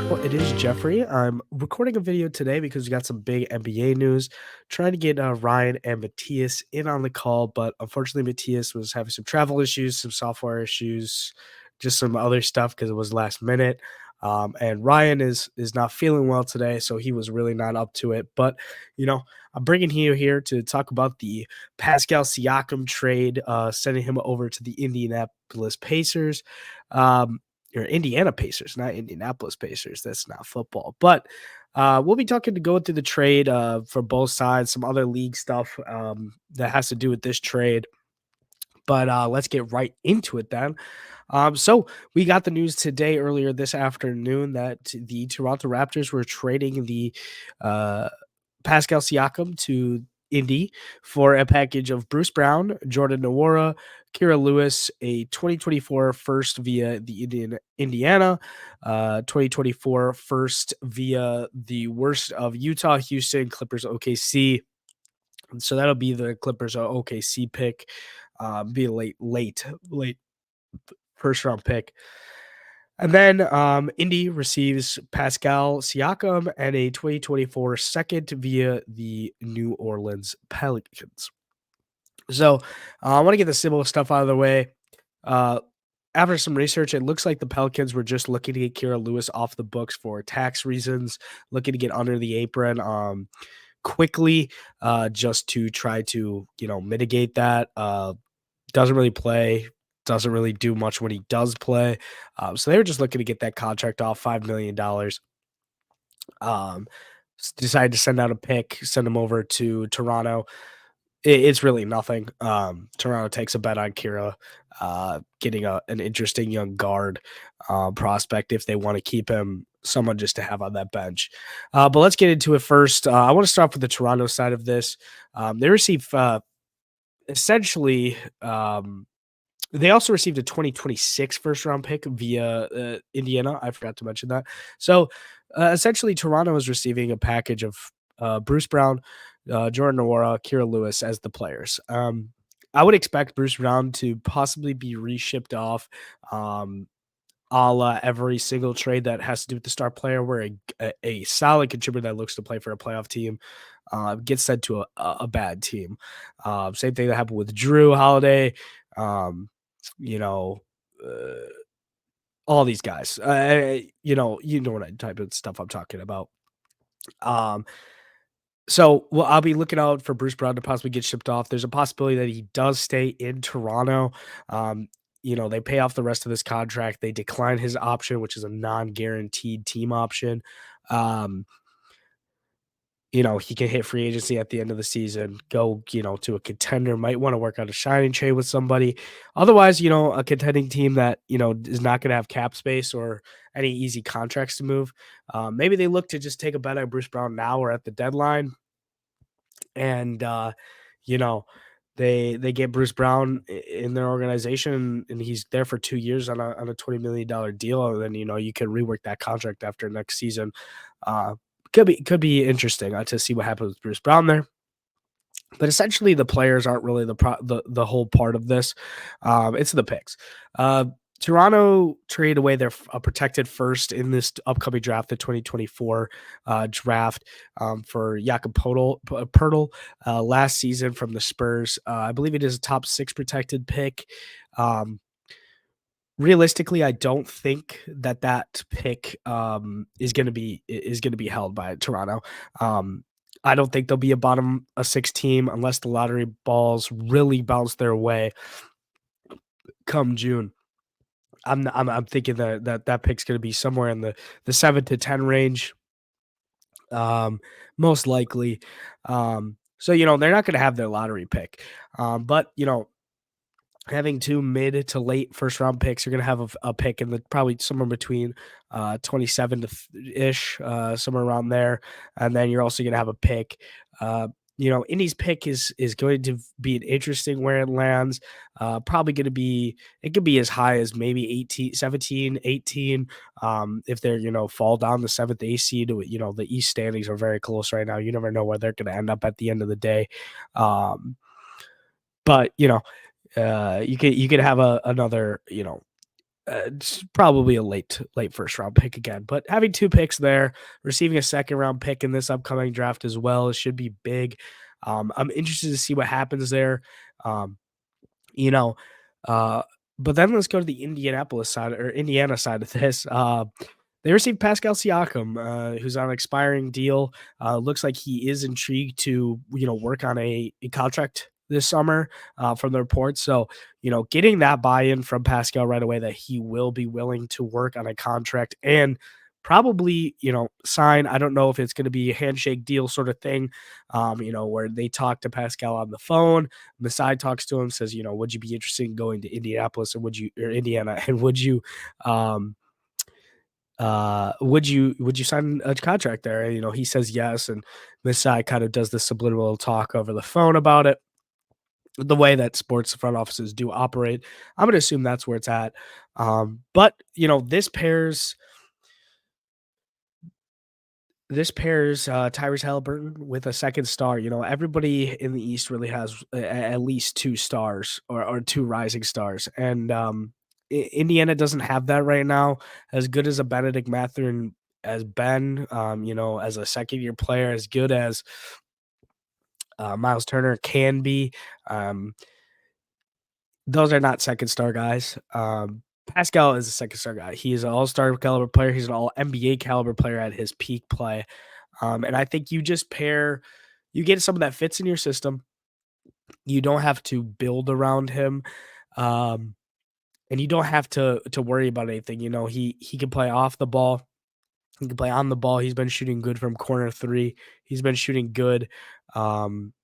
Well, it is Jeffrey. I'm recording a video today because we got some big NBA news. Trying to get Ryan and Matthias in on the call, but unfortunately, Matthias was having some travel issues, some software issues, just some other stuff because it was last minute. And Ryan is not feeling well today, so he was really not up to it. But I'm bringing you here to talk about the Pascal Siakam trade, sending him over to the Indianapolis Pacers. Um, or Indiana Pacers, not Indianapolis Pacers. That's not football. But we'll be talking to go through the trade for both sides, some other league stuff that has to do with this trade. But let's get right into it then. So we got the news today, earlier this afternoon, that the Toronto Raptors were trading the uh, Pascal Siakam to Indy for a package of Bruce Brown, Jordan Nwora, Kira Lewis, a 2024 first via the Indiana, 2024 first via the worst of Utah, Houston, Clippers, OKC. So that'll be the Clippers OKC pick, be a late first round pick. And then Indy receives Pascal Siakam and a 2024 second via the New Orleans Pelicans. So I want to get the simple stuff out of the way. Uh, After some research, it looks like the Pelicans were just looking to get Kira Lewis off the books for tax reasons, looking to get under the apron quickly, just to try to mitigate that. Doesn't really play, doesn't really do much when he does play. So they were just looking to get that contract off, $5 million. Decided to send out a pick, send him over to Toronto. It's really nothing. Toronto takes a bet on Kira, getting an interesting young guard prospect if they want to keep him, someone just to have on that bench. But let's get into it first. I want to start with the Toronto side of this. They receive essentially. They also received a 2026 first round pick via Indiana. I forgot to mention that. So essentially, Toronto is receiving a package of Bruce Brown, Jordan Nwora, Kira Lewis as the players. I would expect Bruce Brown to possibly be reshipped off, a la every single trade that has to do with the star player, where a solid contributor that looks to play for a playoff team gets sent to a bad team. Same thing that happened with Drew Holiday. You know, uh, all these guys. What type of stuff I'm talking about. Um, well, I'll be looking out for Bruce Brown to possibly get shipped off. There's a possibility that he does stay in Toronto. They pay off the rest of this contract. They decline his option, which is a non-guaranteed team option. Um, he can hit free agency at the end of the season, go, to a contender, might want to work on a signing trade with somebody. Otherwise, a contending team that, is not going to have cap space or any easy contracts to move. Maybe they look to just take a bet on Bruce Brown now or at the deadline. And, you know, they get Bruce Brown in their organization, and he's there for 2 years on a $20 million deal. And then, you can rework that contract after next season. Uh, could be interesting to see what happens with Bruce Brown there. But essentially, the players aren't really the whole part of this. It's the picks. Toronto traded away their a protected first in this upcoming draft, the 2024 draft, for Jakob Poeltl last season from the Spurs. I believe it is a top 6 protected pick. Um, Realistically, I don't think that pick is going to be held by Toronto. I don't think there'll be a 6 team unless the lottery balls really bounce their way come June. I'm thinking that pick's going to be somewhere in the 7 to 10 range, most likely. So they're not going to have their lottery pick, but having 2 mid to late first round picks, you're going to have a pick in the probably somewhere between 27 to ish, somewhere around there, and then you're also going to have a pick. Indy's pick is going to be an interesting where it lands. Probably going to be, it could be as high as maybe 18, 17, 18. If they're, fall down the 7th A seed, the East standings are very close right now. You never know where they're going to end up at the end of the day. But you could have another, It's probably a late first round pick again, but having 2 picks there, receiving a second round pick in this upcoming draft as well, should be big. I'm interested to see what happens there. Um, you know, uh, but then let's go to the Indianapolis side or Indiana side of this. They received Pascal Siakam, who's on an expiring deal. Looks like he is intrigued to, work on a contract this summer from the reports. So, getting that buy-in from Pascal right away that he will be willing to work on a contract and probably, sign. I don't know if it's going to be a handshake deal sort of thing, where they talk to Pascal on the phone. Masai talks to him, says, would you be interested in going to Indianapolis and or Indiana, and um, would you sign a contract there? And, he says yes, and Masai kind of does the subliminal talk over the phone about it. The way that sports front offices do operate, I'm going to assume that's where it's at. But this pairs Tyrese Halliburton with a second star. Everybody in the East really has at least 2 stars or 2 rising stars, and Indiana doesn't have that right now. As good as a Benedict Mathurin as Ben, as a second year player, as good as Miles Turner can be. Um, those are not second star guys. Pascal is a second star guy. He is an all star caliber player. He's an all NBA caliber player at his peak play. And I think you get someone that fits in your system. You don't have to build around him. Um, and you don't have to worry about anything. He can play off the ball. He can play on the ball. He's been shooting good from corner three. He's been shooting good, um,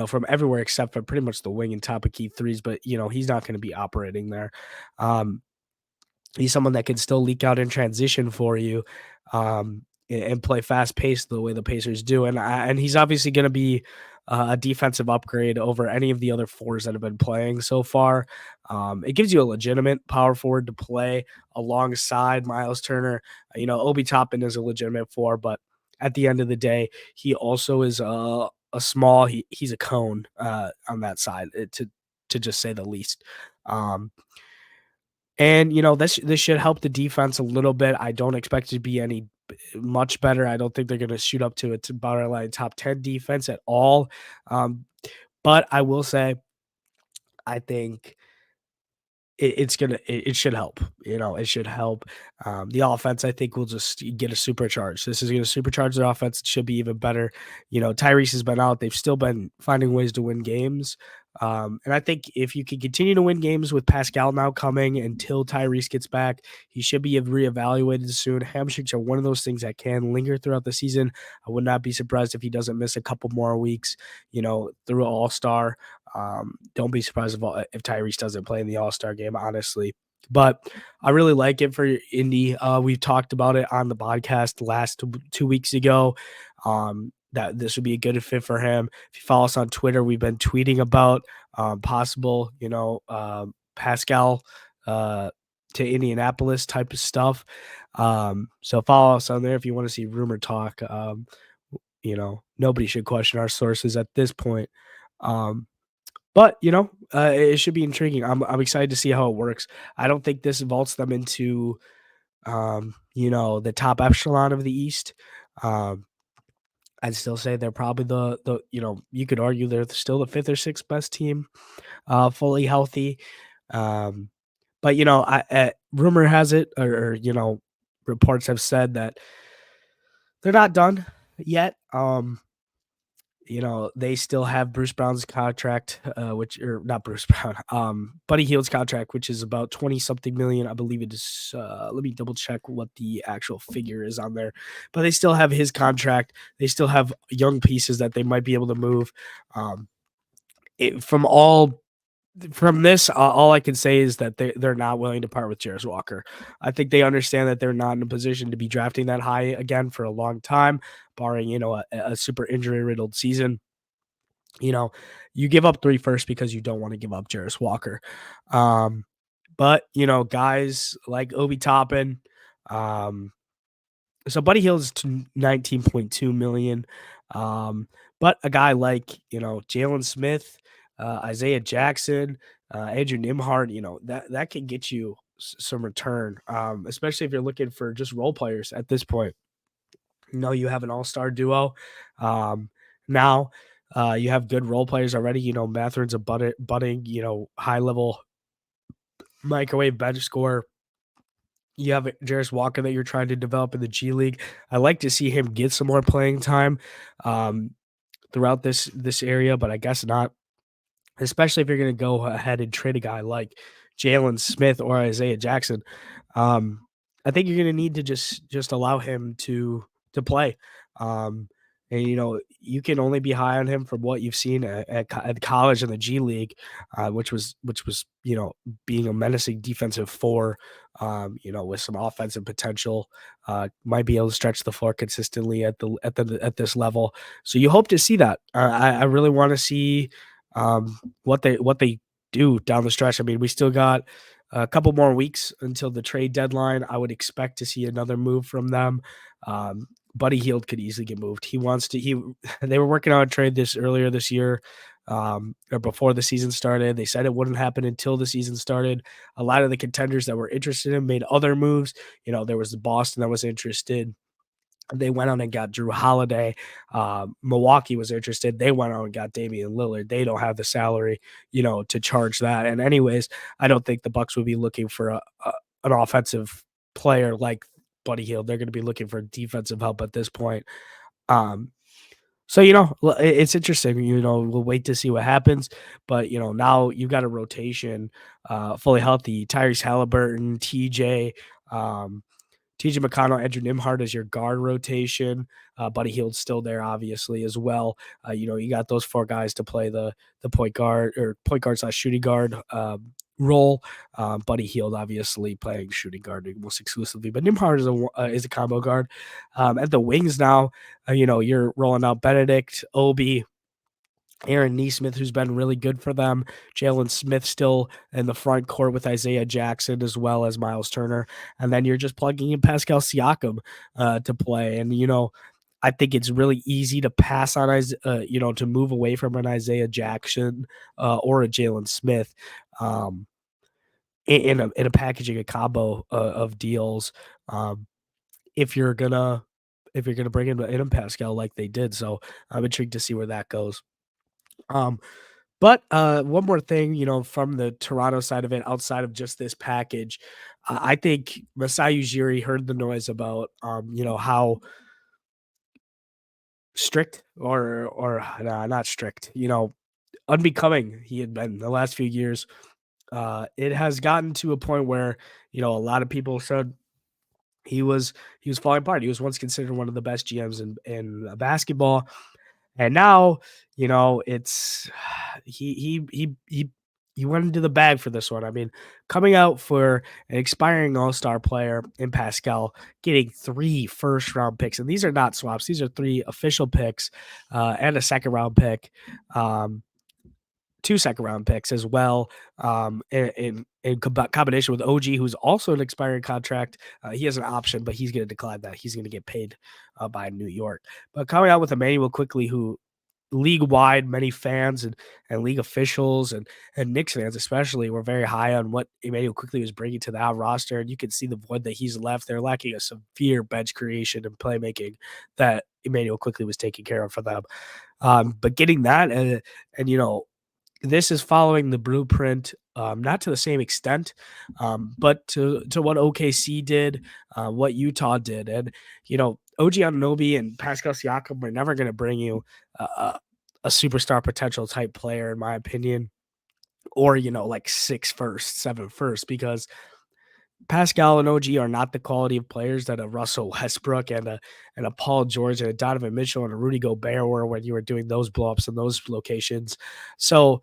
from everywhere except for pretty much the wing and top of key threes. But he's not going to be operating there. Um, He's someone that can still leak out in transition for you, and play fast paced the way the Pacers do. And he's obviously going to be a defensive upgrade over any of the other fours that have been playing so far. It gives you a legitimate power forward to play alongside Miles Turner. Obi Toppin is a legitimate four, but at the end of the day, he also is a small. He's a cone on that side, to just say the least. And this should help the defense a little bit. I don't expect it to be any much better. I don't think they're going to shoot up to a borderline top 10 defense at all. Um, but I will say, I think it should help. It should help. The offense, I think, will just get a supercharge. This is going to supercharge their offense. It should be even better. Tyrese has been out. They've still been finding ways to win games. And I think if you can continue to win games with Pascal now coming until Tyrese gets back, he should be reevaluated soon. Hamstrings are one of those things that can linger throughout the season. I would not be surprised if he doesn't miss a couple more weeks, through All-Star. Don't be surprised if Tyrese doesn't play in the All-Star game, honestly. But I really like it for Indy. We've talked about it on the podcast last 2 weeks ago. That this would be a good fit for him. If you follow us on Twitter, we've been tweeting about possible, Pascal to Indianapolis type of stuff. So follow us on there if you want to see rumor talk. Nobody should question our sources at this point. But it should be intriguing. I'm excited to see how it works. I don't think this vaults them into the top echelon of the East. Um, I'd still say they're probably you could argue they're still the fifth or sixth best team, fully healthy. Um, but rumor has it, or reports have said that they're not done yet. They still have Bruce Brown's contract, which or not Bruce Brown, Buddy Hield's contract, which is about 20 something million. I believe it is. Let me double check what the actual figure is on there, but they still have his contract. They still have young pieces that they might be able to move. Um, from this, all I can say is that they're not willing to part with Jarris Walker. I think they understand that they're not in a position to be drafting that high again for a long time, barring a super injury riddled season. You give up 3 first because you don't want to give up Jarris Walker. But guys like Obi Toppin, um, so Buddy Hield's 19.2 million. But a guy like, Jalen Smith, Isaiah Jackson, Andrew Nimhart, that can get you some return, especially if you're looking for just role players at this point. You have an all-star duo. Um, now you have good role players already. Matherin's a budding, high level microwave bench scorer. You have Jarris Walker that you're trying to develop in the G League. I like to see him get some more playing time um, throughout this area, but I guess not. Especially if you're going to go ahead and trade a guy like Jalen Smith or Isaiah Jackson. Um, I think you're going to need to just allow him to play. Um, and you can only be high on him from what you've seen at college and the G League, which was being a menacing defensive four, with some offensive potential, might be able to stretch the floor consistently at this level. So you hope to see that. I really want to see what they do down the stretch. I mean, we still got a couple more weeks until the trade deadline. I would expect to see another move from them. Buddy Hield could easily get moved. He wants to. He They were working on a trade this earlier this year, or before the season started. They said it wouldn't happen until the season started. A lot of the contenders that were interested in made other moves. There was Boston that was interested. They went on and got Drew Holiday. Milwaukee was interested. They went on and got Damian Lillard. They don't have the salary, to charge that. And anyways, I don't think the Bucks would be looking for an offensive player like Buddy Hield. They're going to be looking for defensive help at this point. Um, so it's interesting. We'll wait to see what happens. But now you've got a rotation, fully healthy. Tyrese Halliburton, TJ McConnell, Andrew Nimhart as your guard rotation. Buddy Hield's still there, obviously, as well. You got those four guys to play the point guard or point guard slash shooting guard role. Buddy Hield, obviously, playing shooting guard almost exclusively, but Nimhart is a combo guard. At the wings now, you're rolling out Benedict, Obi, Aaron Nesmith, who's been really good for them. Jalen Smith still in the front court with Isaiah Jackson as well as Miles Turner. And then you're just plugging in Pascal Siakam to play. And, I think it's really easy to pass on, to move away from an Isaiah Jackson or a Jalen Smith in a packaging, a combo of deals. Um, if you're gonna bring in Pascal like they did. So I'm intrigued to see where that goes. Um, But one more thing, from the Toronto side of it, outside of just this package, I think Masai Ujiri heard the noise about, how strict or nah, not strict, unbecoming he had been the last few years. It has gotten to a point where a lot of people said he was falling apart. He was once considered one of the best GMs in basketball. And now, it's he went into the bag for this one. I mean, coming out for an expiring all-star player in Pascal, getting 3 first-round picks, and these are not swaps. These are 3 official picks, and a second-round pick, um, 2 second-round picks as well, in combination with OG, who's also an expiring contract. He has an option, but he's going to decline that. He's going to get paid by New York. But coming out with Emmanuel Quickly, who league-wide, many fans and league officials and Knicks fans especially were very high on what Emmanuel Quickly was bringing to that roster, and you can see the void that he's left. They're lacking a severe bench creation and playmaking that Emmanuel Quickly was taking care of for them. But getting that and this is following the blueprint, not to the same extent, but to what OKC did, what Utah did, and OG Anunoby and Pascal Siakam are never going to bring you a superstar potential type player, in my opinion, or like 6 first, 7 first, because Pascal and OG are not the quality of players that a Russell Westbrook and a Paul George and a Donovan Mitchell and a Rudy Gobert were when you were doing those blow-ups in those locations. So,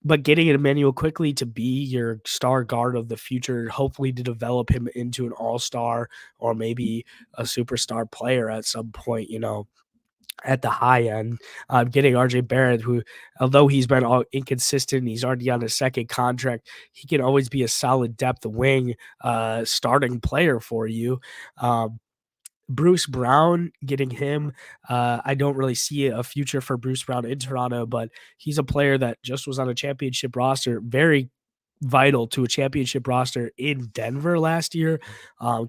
but getting Emmanuel Quickly to be your star guard of the future, hopefully to develop him into an all-star or maybe a superstar player at some point, at the high end. Getting RJ Barrett, who, although he's been all inconsistent, he's already on his second contract, he can always be a solid depth wing starting player for you. Bruce Brown, getting him, I don't really see a future for Bruce Brown in Toronto, but he's a player that just was on a championship roster, very vital to a championship roster in Denver last year.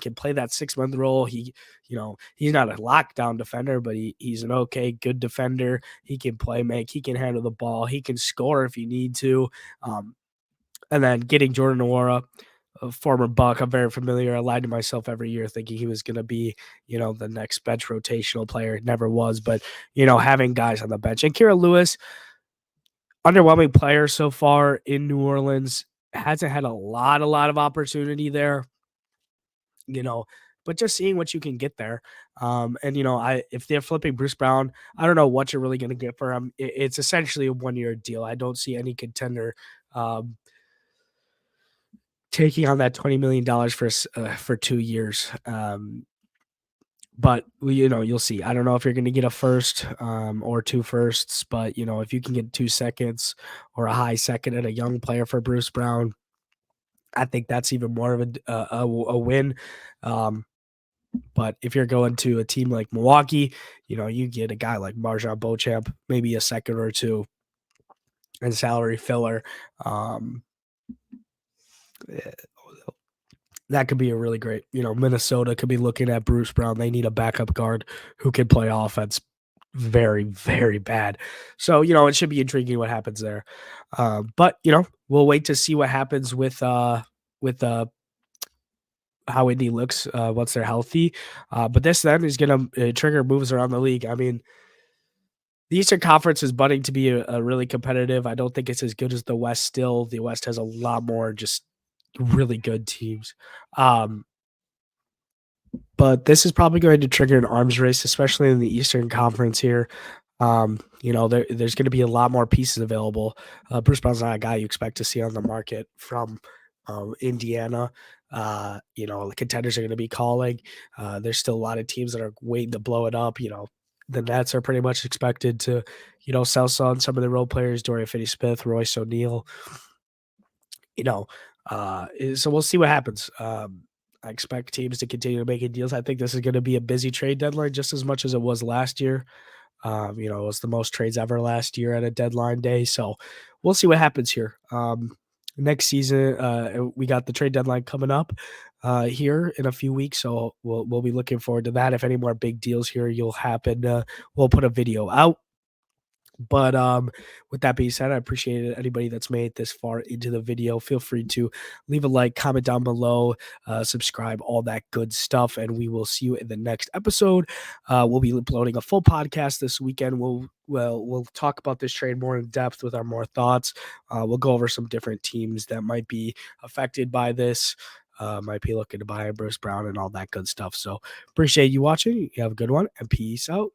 Can play that 6-month role. He's not a lockdown defender, but he's an okay, good defender. He can play make. He can handle the ball. He can score if you need to. Um, and then getting Jordan Nwora, a former Buck, I'm very familiar. I lied to myself every year thinking he was going to be, the next bench rotational player. It never was, but having guys on the bench and Kira Lewis, underwhelming player so far in New Orleans, hasn't had a lot of opportunity there, you know, but just seeing what you can get there. And I if they're flipping Bruce Brown, I don't know what you're really going to get for him. It's essentially a 1-year deal. I don't see any contender um, taking on that $20 million for 2 years. But you'll see. I don't know if you're going to get a first or two firsts, but if you can get 2 seconds or a high second and a young player for Bruce Brown, I think that's even more of a win. Um, but if you're going to a team like Milwaukee, you get a guy like Marjan Beauchamp, maybe a second or two, and salary filler. Um, eh, that could be a really great. Minnesota could be looking at Bruce Brown. They need a backup guard who can play offense very, very bad. So, it should be intriguing what happens there. But, we'll wait to see what happens with how Indy looks once they're healthy. But this then is going to trigger moves around the league. I mean, the Eastern Conference is budding to be a really competitive. I don't think it's as good as the West still. The West has a lot more just really good teams. Um, but this is probably going to trigger an arms race, especially in the Eastern Conference here. There's going to be a lot more pieces available. Bruce Brown's not a guy you expect to see on the market from Indiana. The contenders are going to be calling. There's still a lot of teams that are waiting to blow it up. The Nets are pretty much expected to, sell on some of the role players, Dorian Finney-Smith, Royce O'Neal. You know, so we'll see what happens. I expect teams to continue making deals. I think this is going to be a busy trade deadline just as much as it was last year. It was the most trades ever last year at a deadline day. So we'll see what happens here. Next season, we got the trade deadline coming up here in a few weeks. So we'll be looking forward to that. If any more big deals here you'll happen, we'll put a video out. But with that being said, I appreciate anybody that's made it this far into the video. Feel free to leave a like, comment down below, subscribe, all that good stuff, and we will see you in the next episode. We'll be uploading a full podcast this weekend. We'll talk about this trade more in depth with our more thoughts. We'll go over some different teams that might be affected by this. Might be looking to buy Bruce Brown and all that good stuff. So appreciate you watching. You have a good one and peace out.